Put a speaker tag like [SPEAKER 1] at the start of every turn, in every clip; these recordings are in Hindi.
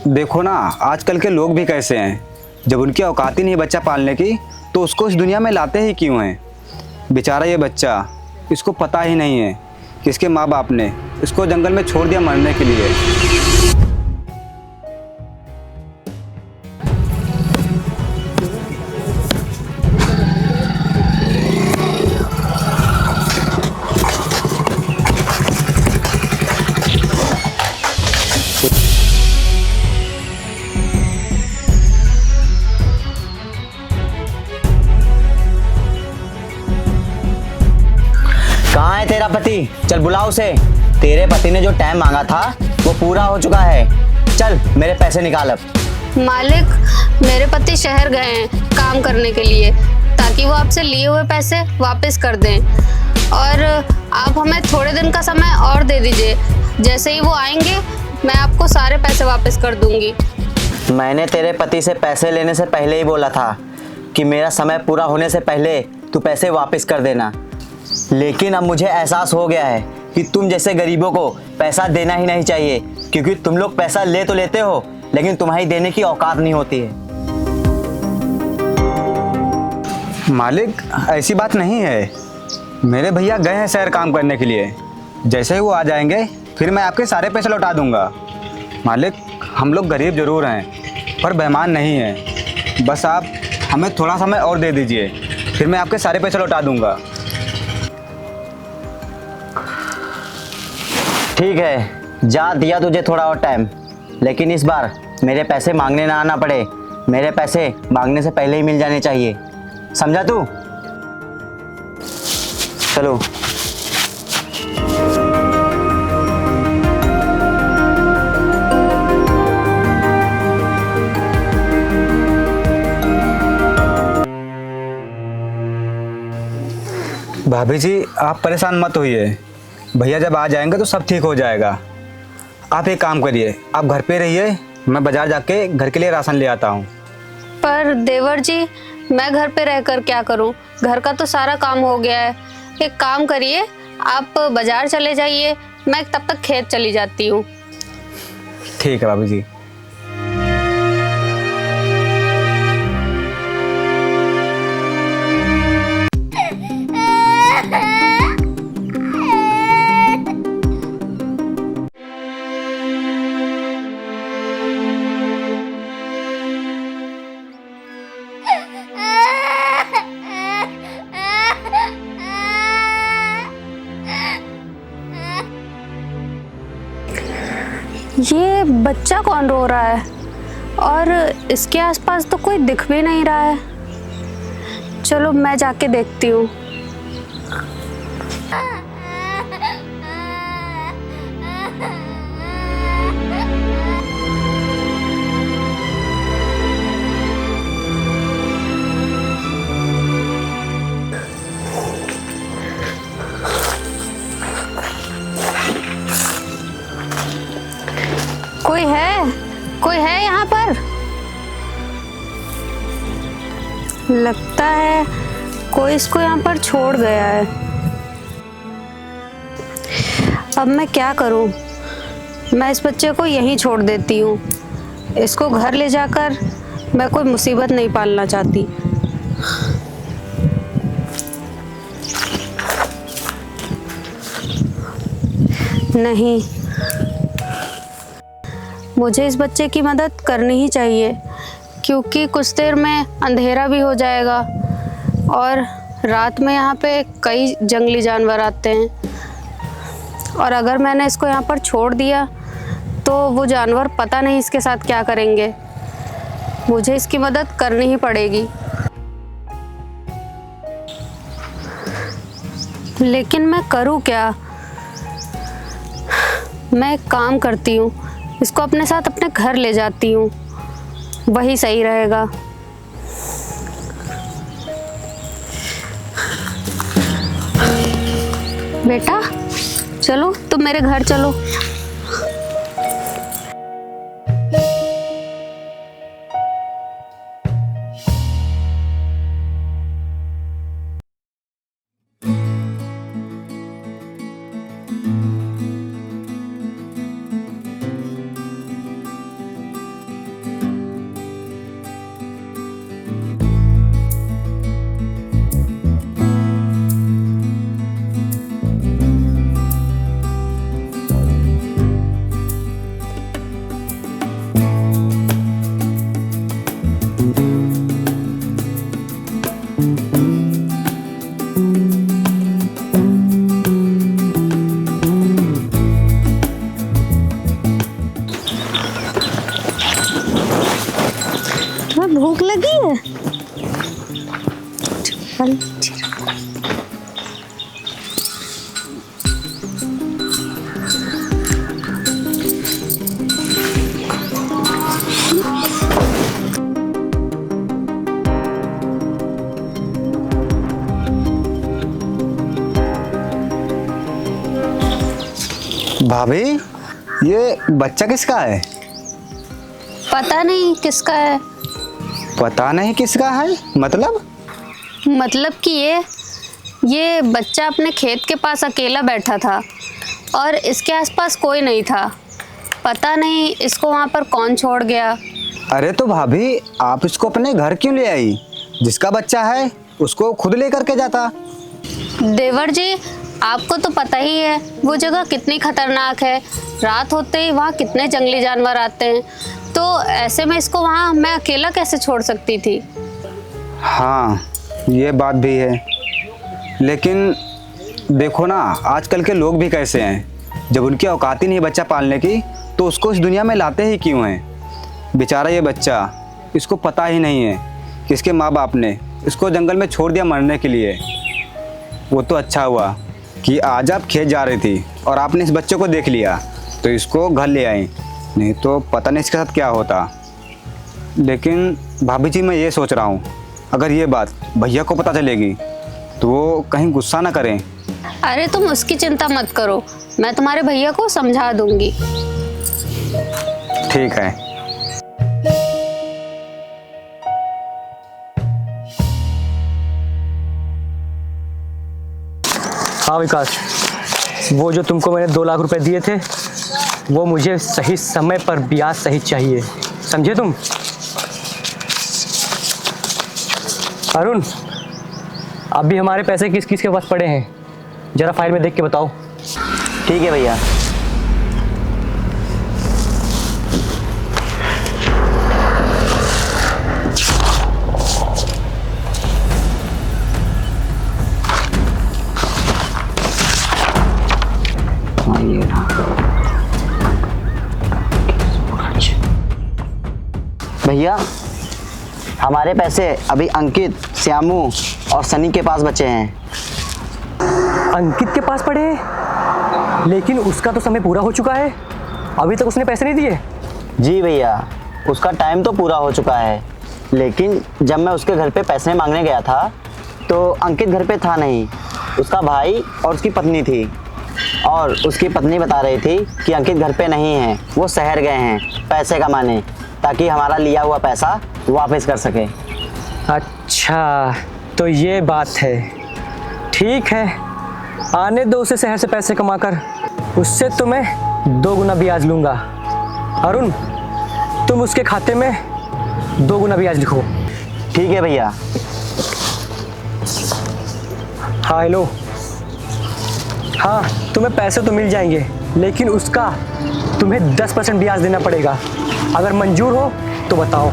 [SPEAKER 1] देखो ना, आजकल के लोग भी कैसे हैं। जब उनकी औकात ही नहीं बच्चा पालने की तो उसको इस दुनिया में लाते ही क्यों हैं। बेचारा ये बच्चा, इसको पता ही नहीं है कि इसके माँ बाप ने इसको जंगल में छोड़ दिया मरने के लिए।
[SPEAKER 2] कहाँ है तेरा पति? चल बुला उसे। तेरे पति ने जो टाइम मांगा था वो पूरा हो चुका है। चल मेरे पैसे निकाल अब।
[SPEAKER 3] मालिक, मेरे पति शहर गए हैं काम करने के लिए, ताकि वो आपसे लिए हुए पैसे वापस कर दें। और आप हमें थोड़े दिन का समय और दे दीजिए। जैसे ही वो आएंगे मैं आपको सारे पैसे वापस कर दूंगी।
[SPEAKER 2] मैंने तेरे पति से पैसे लेने से पहले ही बोला था कि मेरा समय पूरा होने से पहले तू पैसे वापस कर देना। लेकिन अब मुझे एहसास हो गया है कि तुम जैसे गरीबों को पैसा देना ही नहीं चाहिए, क्योंकि तुम लोग पैसा ले तो लेते हो लेकिन तुम्हारी देने की औकात नहीं होती है।
[SPEAKER 1] मालिक, ऐसी बात नहीं है। मेरे भैया गए हैं शहर काम करने के लिए। जैसे ही वो आ जाएंगे फिर मैं आपके सारे पैसे लौटा दूंगा। मालिक, हम लोग गरीब जरूर हैं पर बेईमान नहीं हैं। बस आप हमें थोड़ा समय और दे दीजिए, फिर मैं आपके सारे पैसे लौटा दूंगा।
[SPEAKER 2] ठीक है, जा दिया तुझे थोड़ा और टाइम, लेकिन इस बार मेरे पैसे मांगने ना आना पड़े। मेरे पैसे मांगने से पहले ही मिल जाने चाहिए, समझा तू? चलो।
[SPEAKER 1] भाभी जी, आप परेशान मत होइए। भैया जब आ जाएंगे तो सब ठीक हो जाएगा। आप एक काम करिए, आप घर पे रहिए, मैं बाजार जाके घर के लिए राशन ले आता हूँ।
[SPEAKER 3] पर देवर जी, मैं घर पे रहकर क्या करूं? घर का तो सारा काम हो गया है। एक काम करिए, आप बाजार चले जाइए, मैं तब तक खेत चली जाती हूँ।
[SPEAKER 1] ठीक है भाभी जी।
[SPEAKER 3] ये बच्चा कौन रो रहा है? और इसके आसपास तो कोई दिख भी नहीं रहा है। चलो मैं जाके देखती हूँ। कोई है? कोई है यहाँ पर? लगता है कोई इसको यहाँ पर छोड़ गया है। अब मैं क्या करूँ? मैं इस बच्चे को यहीं छोड़ देती हूँ। इसको घर ले जाकर मैं कोई मुसीबत नहीं पालना चाहती। नहीं, मुझे इस बच्चे की मदद करनी ही चाहिए, क्योंकि कुछ देर में अंधेरा भी हो जाएगा और रात में यहाँ पे कई जंगली जानवर आते हैं। और अगर मैंने इसको यहाँ पर छोड़ दिया तो वो जानवर पता नहीं इसके साथ क्या करेंगे। मुझे इसकी मदद करनी ही पड़ेगी। लेकिन मैं करूँ क्या? मैं एक काम करती हूँ, इसको अपने साथ अपने घर ले जाती हूँ, वही सही रहेगा। बेटा चलो, तुम मेरे घर चलो। भूख लगी है।
[SPEAKER 1] भाभी, ये बच्चा किसका है?
[SPEAKER 3] पता नहीं किसका है।
[SPEAKER 1] पता नहीं किसका है मतलब?
[SPEAKER 3] मतलब कि ये बच्चा अपने खेत के पास अकेला बैठा था और इसके आसपास कोई नहीं था। पता नहीं इसको वहाँ पर कौन छोड़ गया।
[SPEAKER 1] अरे तो भाभी, आप इसको अपने घर क्यों ले आई? जिसका बच्चा है उसको खुद लेकर के जाता।
[SPEAKER 3] देवर जी, आपको तो पता ही है वो जगह कितनी खतरनाक है। रात होते ही वहाँ कितने जंगली जानवर आते हैं, तो ऐसे में इसको वहाँ मैं अकेला कैसे छोड़ सकती थी।
[SPEAKER 1] हाँ, ये बात भी है, लेकिन देखो ना आजकल के लोग भी कैसे हैं। जब उनकी औकात ही नहीं बच्चा पालने की तो उसको इस दुनिया में लाते ही क्यों हैं? बेचारा ये बच्चा, इसको पता ही नहीं है कि इसके माँ बाप ने इसको जंगल में छोड़ दिया मरने के लिए। वो तो अच्छा हुआ कि आज आप खेत जा रही थी और आपने इस बच्चे को देख लिया तो इसको घर ले आई, नहीं तो पता नहीं इसके साथ क्या होता। लेकिन भाभी जी, मैं ये सोच रहा हूँ अगर ये बात भैया को पता चलेगी तो वो कहीं गुस्सा ना करें।
[SPEAKER 3] अरे तुम उसकी चिंता मत करो, मैं तुम्हारे भैया को समझा दूंगी।
[SPEAKER 1] ठीक है।
[SPEAKER 4] हाँ विकास, वो जो तुमको मैंने 2 लाख रुपए दिए थे वो मुझे सही समय पर ब्याज सही चाहिए, समझे तुम? अरुण, अभी हमारे पैसे किस किस के पास पड़े हैं जरा फाइल में देख के बताओ।
[SPEAKER 2] ठीक है भैया। भैया, हमारे पैसे अभी अंकित, श्यामू और सनी के पास बचे हैं।
[SPEAKER 4] अंकित के पास पड़े हैं? लेकिन उसका तो समय पूरा हो चुका है, अभी तक उसने पैसे नहीं दिए।
[SPEAKER 2] जी भैया, उसका टाइम तो पूरा हो चुका है, लेकिन जब मैं उसके घर पे पैसे मांगने गया था तो अंकित घर पे था नहीं। उसका भाई और उसकी पत्नी थी, और उसकी पत्नी बता रही थी कि अंकित घर पे नहीं है, वो शहर गए हैं पैसे कमाने, ताकि हमारा लिया हुआ पैसा वापस कर सके।
[SPEAKER 4] अच्छा, तो ये बात है। ठीक है, आने दो उसे शहर से पैसे कमाकर, उससे तो मैं 2 गुना ब्याज लूँगा। अरुण, तुम उसके खाते में 2 गुना ब्याज लिखो।
[SPEAKER 2] ठीक है भैया।
[SPEAKER 4] हाँ हेलो। हाँ, तुम्हें पैसे तो मिल जाएंगे, लेकिन उसका तुम्हें 10% ब्याज देना पड़ेगा। अगर मंजूर हो तो बताओ।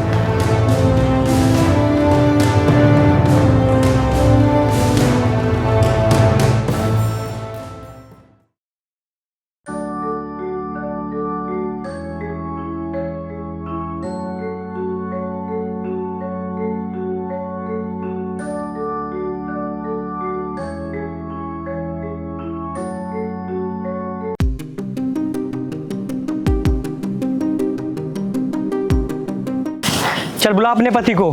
[SPEAKER 4] चल बुला अपने पति को।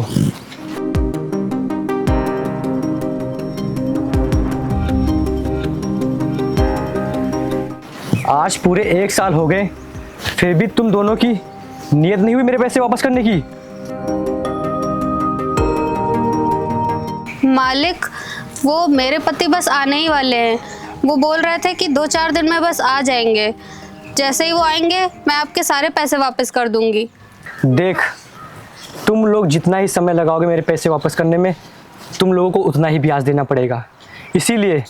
[SPEAKER 4] आज पूरे 1 साल हो गए, फिर भी तुम दोनों की नीयत नहीं हुई मेरे पैसे वापस करने की।
[SPEAKER 3] मालिक, वो मेरे पति बस आने ही वाले हैं। वो बोल रहे थे कि 2-4 दिन में बस आ जाएंगे। जैसे ही वो आएंगे मैं आपके सारे पैसे वापस कर दूंगी।
[SPEAKER 4] देख, तुम लोग जितना ही समय लगाओगे मेरे पैसे वापस करने में, तुम लोगों को उतना ही ब्याज देना पड़ेगा। इसीलिए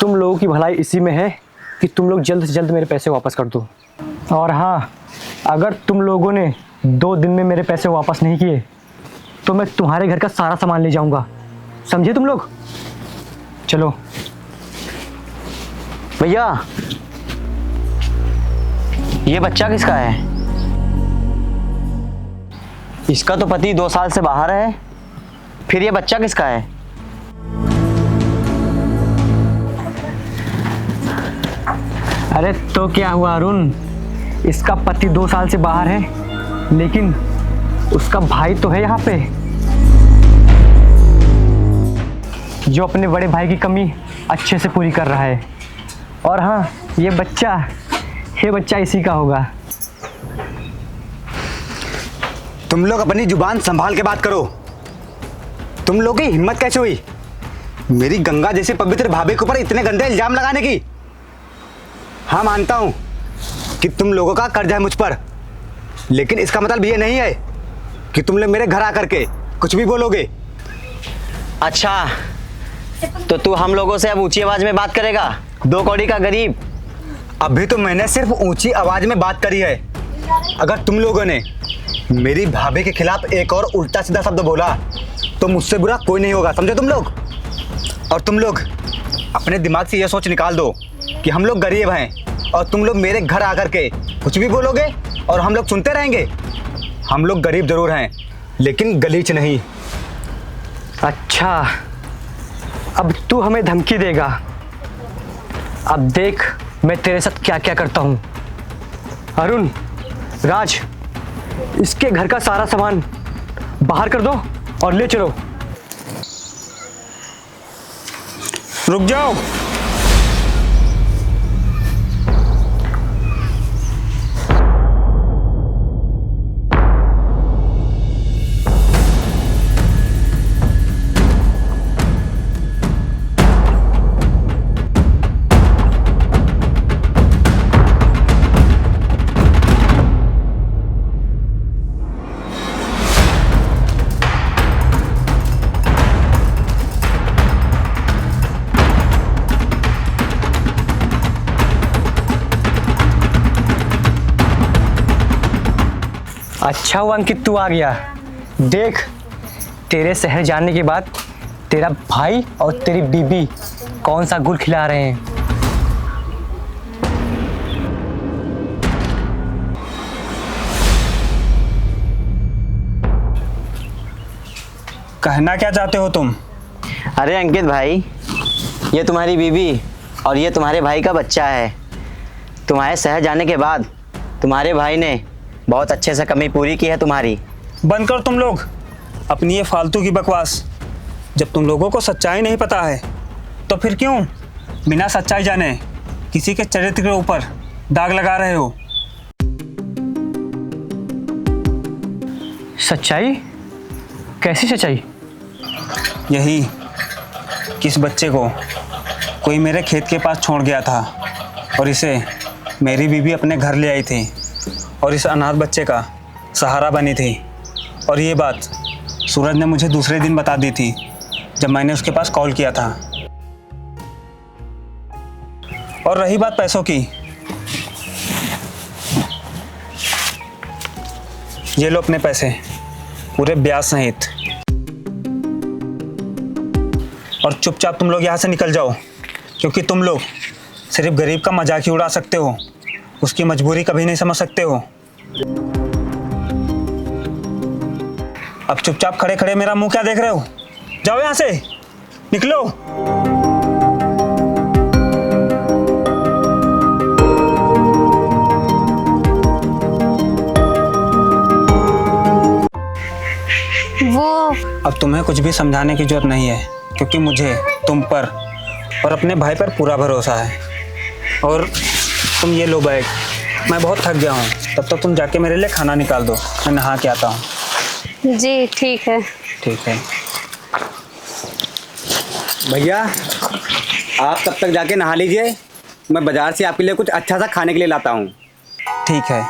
[SPEAKER 4] तुम लोगों की भलाई इसी में है कि तुम लोग जल्द से जल्द मेरे पैसे वापस कर दो। और हाँ, अगर तुम लोगों ने 2 दिन में मेरे पैसे वापस नहीं किए तो मैं तुम्हारे घर का सारा सामान ले जाऊंगा, समझे तुम लोग? चलो।
[SPEAKER 2] भैया, ये बच्चा किसका है? इसका तो पति 2 साल से बाहर है, फिर ये बच्चा किसका है?
[SPEAKER 4] अरे तो क्या हुआ अरुण, इसका पति 2 साल से बाहर है, लेकिन उसका भाई तो है यहाँ पे, जो अपने बड़े भाई की कमी अच्छे से पूरी कर रहा है। और हाँ, ये बच्चा इसी का होगा।
[SPEAKER 1] तुम लोग अपनी जुबान संभाल के बात करो। तुम लोगों की हिम्मत कैसे हुई मेरी गंगा जैसी पवित्र भाभी के ऊपर इतने गंदे इल्जाम लगाने की? हाँ, मानता हूं कि तुम लोगों का कर्ज है मुझ पर, लेकिन इसका मतलब ये नहीं है कि तुम लोग मेरे घर आकर के कुछ भी बोलोगे।
[SPEAKER 2] अच्छा, तो तू हम लोगों से अब ऊंची आवाज में बात करेगा, 2 कौड़ी का गरीब?
[SPEAKER 1] अभी तो मैंने सिर्फ ऊंची आवाज में बात करी है। अगर तुम लोगों ने मेरी भाभी के खिलाफ एक और उल्टा सीधा शब्द बोला तो मुझसे बुरा कोई नहीं होगा, समझे तुम लोग? और तुम लोग अपने दिमाग से यह सोच निकाल दो कि हम लोग गरीब हैं और तुम लोग मेरे घर आकर के कुछ भी बोलोगे और हम लोग सुनते रहेंगे। हम लोग गरीब जरूर हैं, लेकिन गलीच नहीं।
[SPEAKER 4] अच्छा, अब तू हमें धमकी देगा। अब देख मैं तेरे साथ क्या क्या करता हूँ। अरुण, राज, इसके घर का सारा सामान बाहर कर दो और ले चलो।
[SPEAKER 1] रुक जाओ।
[SPEAKER 4] अच्छा हुआ अंकित तू आ गया। देख, तेरे शहर जाने के बाद तेरा भाई और तेरी बीबी कौन सा गुल खिला रहे हैं।
[SPEAKER 1] कहना क्या चाहते हो तुम?
[SPEAKER 2] अरे अंकित भाई, ये तुम्हारी बीबी और ये तुम्हारे भाई का बच्चा है। तुम्हारे शहर जाने के बाद तुम्हारे भाई ने बहुत अच्छे से कमी पूरी की है तुम्हारी।
[SPEAKER 5] बंद कर तुम लोग अपनी ये फालतू की बकवास। जब तुम लोगों को सच्चाई नहीं पता है तो फिर क्यों बिना सच्चाई जाने किसी के चरित्र के ऊपर दाग लगा रहे हो?
[SPEAKER 4] सच्चाई? कैसी सच्चाई?
[SPEAKER 5] यही कि इस बच्चे को कोई मेरे खेत के पास छोड़ गया था और इसे मेरी बीवी अपने घर ले आई थी और इस अनाथ बच्चे का सहारा बनी थी। और ये बात सूरज ने मुझे दूसरे दिन बता दी थी जब मैंने उसके पास कॉल किया था। और रही बात पैसों की, ये लो अपने पैसे पूरे ब्याज सहित। और चुपचाप तुम लोग यहाँ से निकल जाओ, क्योंकि तुम लोग सिर्फ गरीब का मजाक ही उड़ा सकते हो, उसकी मजबूरी कभी नहीं समझ सकते हो। अब चुपचाप खड़े खड़े मेरा मुंह क्या देख रहे हो? जाओ यहाँ से, निकलो।
[SPEAKER 3] वो
[SPEAKER 5] अब तुम्हें कुछ भी समझाने की जरूरत नहीं है, क्योंकि मुझे तुम पर और अपने भाई पर पूरा भरोसा है। और तुम ये लो बैग, मैं बहुत थक गया हूँ। तब तक तुम जाके मेरे लिए खाना निकाल दो, मैं नहा के आता हूँ।
[SPEAKER 3] जी ठीक है।
[SPEAKER 5] ठीक है।
[SPEAKER 1] भैया, आप तब तक जाके नहा लीजिए, मैं बाजार से आपके लिए कुछ अच्छा सा खाने के लिए लाता हूँ।
[SPEAKER 5] ठीक है।